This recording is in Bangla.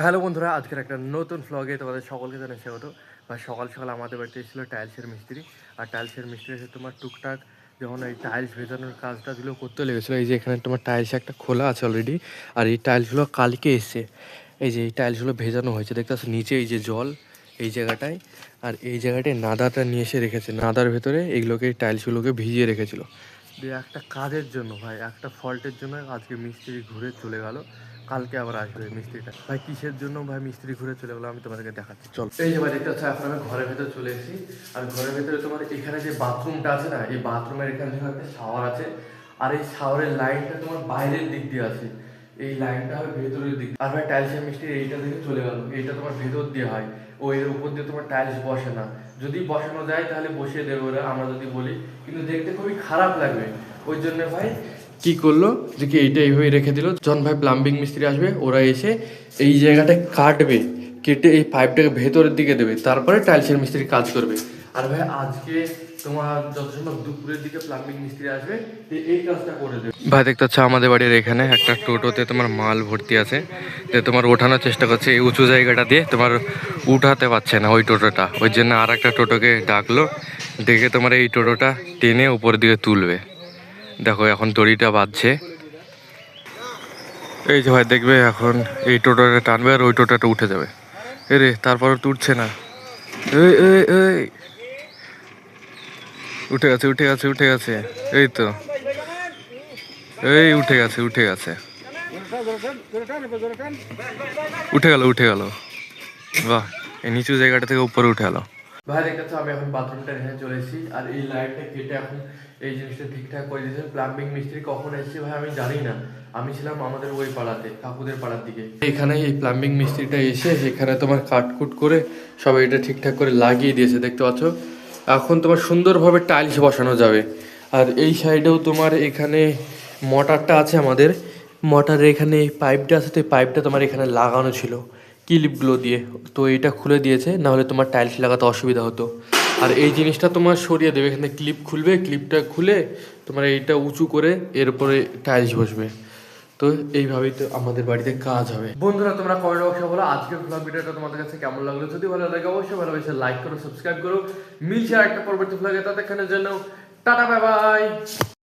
হ্যালো বন্ধুরা, আজকের একটা নতুন ভ্লগে তোমাদের সকলকে জানাই স্বাগত। বা সকাল সকাল আমাদের বাড়িতে এসেছিলো টাইলসের মিস্ত্রি। আর টাইলসের মিস্ত্রি এসে তোমার টুকটাক যখন এই টাইলস ভেজানোর কাজটা দিল করতে লেগেছিলো। এই যে এখানে তোমার টাইলস একটা খোলা আছে অলরেডি, আর এই টাইলসগুলো কালকে এসছে। এই যে এই টাইলসগুলো ভেজানো হয়েছে, দেখতে পাচ্ছ নিচে এই যে জল এই জায়গাটায়, আর এই জায়গাটায় নাদাটা নিয়ে এসে রেখেছে। নাদার ভেতরে এইগুলোকে এই টাইলসগুলোকে ভিজিয়ে রেখেছিল। দিয়ে একটা কাজের জন্য ভাই, একটা ফল্টের জন্য আজকে মিস্ত্রি ঘুরে চলে গেল। কালকে আবার আসবে মিস্ত্রিটা। ভাই কিসের জন্য ভাই মিস্ত্রি ঘুরে চলে গেলো আমি তোমাদেরকে দেখাচ্ছি, চল। এই যে ভাই দেখতে পাচ্ছ, এখন আমি ঘরের ভেতরে চলে এসেছি। আর ঘরের ভেতরে তোমার এখানে যে বাথরুমটা আছে না, এই বাথরুমের এখানে একটা শাওয়ার আছে। আর এই শাওয়ারের লাইনটা তোমার বাইরের দিক দিয়ে আছে, এই লাইনটা হয় ভেতরের দিক। আর ভাই টাইলসের মিস্ত্রি এইটা থেকে চলে গেল। এইটা তোমার ভেতর দিয়ে হয়, ও এর উপর দিয়ে তোমার টাইলস বসে না। যদি বসানো যায় তাহলে বসিয়ে দেবে ওরা, আমরা যদি বলি, কিন্তু দেখতে খুবই খারাপ লাগবে। ওই জন্য ভাই কি করলো যে কি এইটা এইভাবে রেখে দিল। যখন ভাই প্লাম্বিং মিস্ত্রি আসবে ওরা এসে এই জায়গাটা কাটবে, কেটে এই পাইপটাকে ভেতরের দিকে দেবে, তারপরে টাইলসের মিস্ত্রি কাজ করবে। আর ভাই আজকে তোমার যত সম্ভব দুপুরের দিকে প্লাম্বিং মিস্ত্রি আসবে, এই কাজটা করে দেবে। ভাই দেখতে পাচ্ছ আমাদের বাড়ির এখানে একটা টোটোতে তোমার মাল ভর্তি আছে, যে তোমার ওঠানোর চেষ্টা করছে এই উঁচু জায়গাটা দিয়ে, তোমার উঠাতে পারছে না ওই টোটোটা। ওই জন্য আর একটা টোটোকে ডাকলো, ডেকে তোমার এই টোটোটা টেনে উপরের দিকে তুলবে। দেখো এখন দড়িটা বাঁধছে। এই যে ভাই দেখবে এখন এই টোটোটা টানবে আর ওই টোটোটা উঠে যাবে। এরে তারপর তুলছে না। এই এই এই উঠে গেছে উঠে গেছে উঠে গেছে, এই তো এই উঠে গেছে উঠে গেছে, উঠে গেল উঠে গেল। বাহ, এই নিচু জায়গাটা থেকে উপরে উঠে গেল। ভাই দেখতে আমি এখন বাথরুমটা নিয়ে চলে এসেছি। আর এই লাইটটা কেটে এখন এই জিনিসটা ঠিকঠাক করে দিয়েছে। প্লাম্বিং মিস্ত্রি কখন এসেছে ভাই আমি জানি না। আমি ছিলাম আমাদের ওই পাড়াতে, কাকুদের পাড়ার দিকে। এখানে এই প্লাম্বিং মিস্ত্রিটা এসে এখানে তোমার কাটকুট করে সবাই এটা ঠিকঠাক করে লাগিয়ে দিয়েছে, দেখতে পাচ্ছ। এখন তোমার সুন্দরভাবে টাইলস বসানো যাবে। আর এই সাইডেও তোমার এখানে মোটরটা আছে আমাদের, মোটরের এখানে এই পাইপটা আছে, তো এই পাইপটা তোমার এখানে লাগানো ছিল ক্লিপগুলো দিয়ে, তো এইটা খুলে দিয়েছে, নাহলে তোমার টাইলস লাগাতে অসুবিধা হতো। আর এই জিনিসটা তোমার সরিয়ে দেবে, এখানে ক্লিপ খুলবে, ক্লিপটা খুলে তোমার এইটা উঁচু করে এর উপরে টাইলস বসবে। তো এইভাবেই তো আমাদের বাড়িতে কাজ হবে। বন্ধুরা তোমরা কমেন্ট বক্সে বলো আজকের ব্লগ ভিডিওটা তোমাদের কাছে কেমন লাগলো। যদি ভালো লাগে অবশ্যই ভালোবেসে লাইক করো, সাবস্ক্রাইব করো। মিলছে আরেকটা পরবর্তী ব্লগে, ততক্ষণের জন্য টাটা বাই বাই।